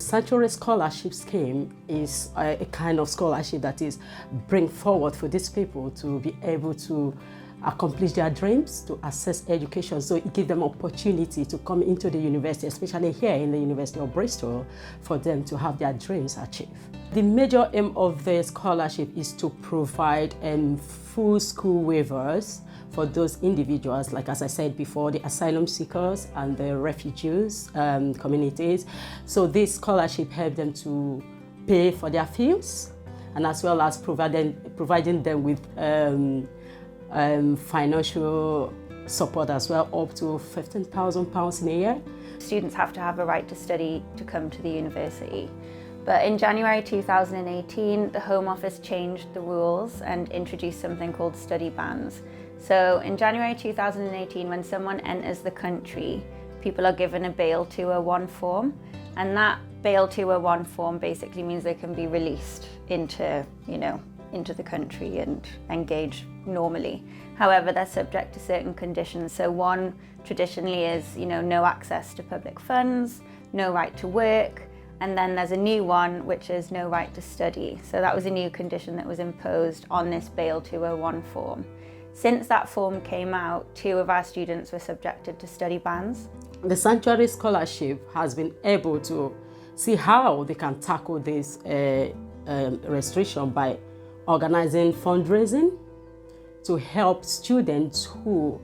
Sanctuary Scholarship scheme is a kind of scholarship that is bring forward for these people to be able to accomplish their dreams, to access education. So it gives them opportunity to come into the university, especially here in the University of Bristol, for them to have their dreams achieved. The major aim of the scholarship is to provide full school waivers for those individuals, like as I said before, the asylum seekers and the refugees communities. So this scholarship helps them to pay for their fees, and as well as providing them with financial support as well, up to £15,000 in a year. Students have to have a right to study to come to the university. But in January 2018, the Home Office changed the rules and introduced something called study bans. So in January 2018, when someone enters the country, people are given a Bail 201 form, and that Bail 201 form basically means they can be released into the country and engage normally. However, they're subject to certain conditions. So one traditionally is, no access to public funds, no right to work, and then there's a new one which is no right to study. So that was a new condition that was imposed on this Bail 201 form. Since that form came out, 2 of our students were subjected to study bans. The Sanctuary Scholarship has been able to see how they can tackle this restriction by organizing fundraising to help students who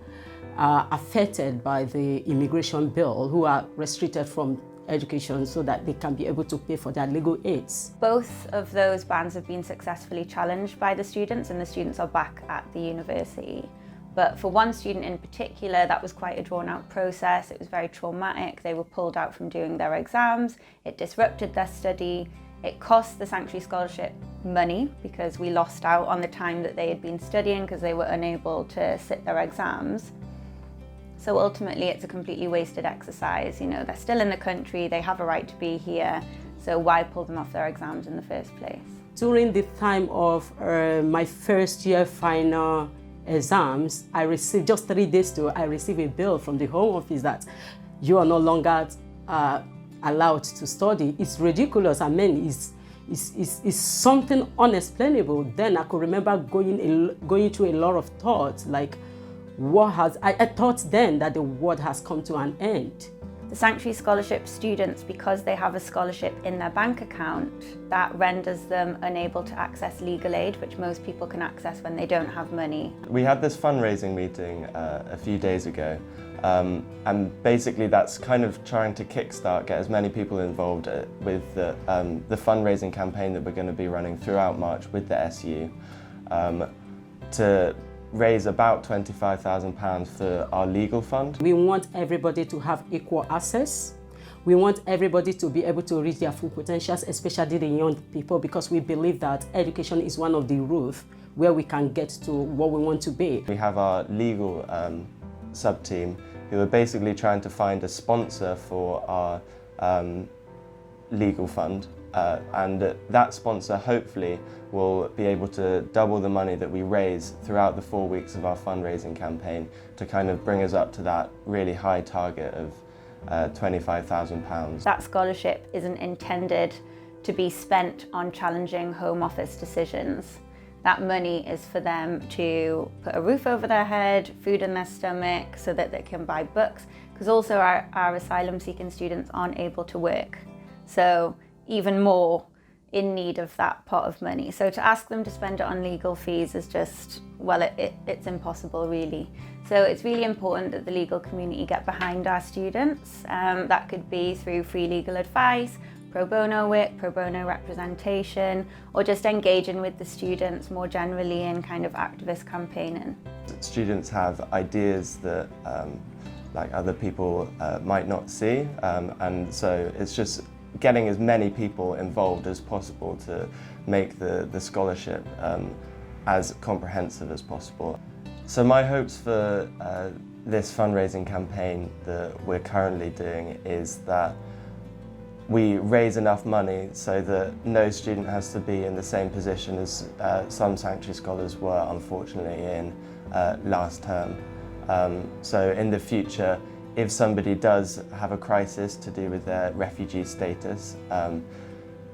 are affected by the immigration bill, who are restricted from education, so that they can be able to pay for their legal aids. Both of those bans have been successfully challenged by the students, and the students are back at the university. But for one student in particular, that was quite a drawn-out process. It was very traumatic. They were pulled out from doing their exams. It disrupted their study. It cost the Sanctuary Scholarship money because we lost out on the time that they had been studying because they were unable to sit their exams. So ultimately it's a completely wasted exercise. They're still in the country, they have a right to be here, so why pull them off their exams in the first place? During the time of my first year final exams, I received, just 3 days ago, I received a bill from the Home Office that you are no longer allowed to study. It's ridiculous. I mean, it's something unexplainable. Then I could remember going through a lot of thoughts, like I thought then that the world has come to an end. The Sanctuary Scholarship students, because they have a scholarship in their bank account, that renders them unable to access legal aid, which most people can access when they don't have money. We had this fundraising meeting a few days ago, and basically that's kind of trying to get as many people involved with the fundraising campaign that we're going to be running throughout March with the SU to raise about £25,000 for our legal fund. We want everybody to have equal access. We want everybody to be able to reach their full potentials, especially the young people, because we believe that education is one of the routes where we can get to what we want to be. We have our legal sub-team who are basically trying to find a sponsor for our legal fund, and that sponsor hopefully will be able to double the money that we raise throughout the 4 weeks of our fundraising campaign to kind of bring us up to that really high target of £25,000. That scholarship isn't intended to be spent on challenging Home Office decisions. That money is for them to put a roof over their head, food in their stomach, so that they can buy books, because also our asylum-seeking students aren't able to work. So even more in need of that pot of money. So to ask them to spend it on legal fees is just, well, it's impossible really. So it's really important that the legal community get behind our students. That could be through free legal advice, pro bono work, pro bono representation, or just engaging with the students more generally in kind of activist campaigning. Students have ideas that like other people might not see, and so it's just getting as many people involved as possible to make the scholarship as comprehensive as possible. So my hopes for this fundraising campaign that we're currently doing is that we raise enough money so that no student has to be in the same position as some Sanctuary Scholars were unfortunately in last term. So in the future, if somebody does have a crisis to do with their refugee status,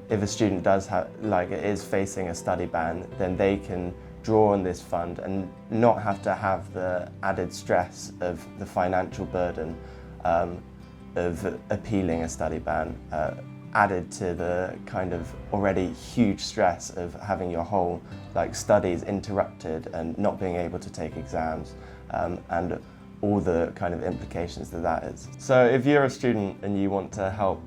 if a student is facing a study ban, then they can draw on this fund and not have to have the added stress of the financial burden of appealing a study ban, added to the kind of already huge stress of having your whole studies interrupted and not being able to take exams, and all the kind of implications that is. So if you're a student and you want to help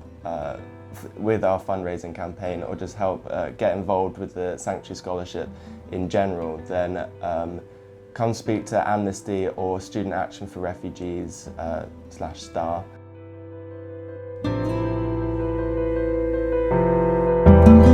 with our fundraising campaign, or just help get involved with the Sanctuary Scholarship in general, then come speak to Amnesty or Student Action for Refugees /STAR.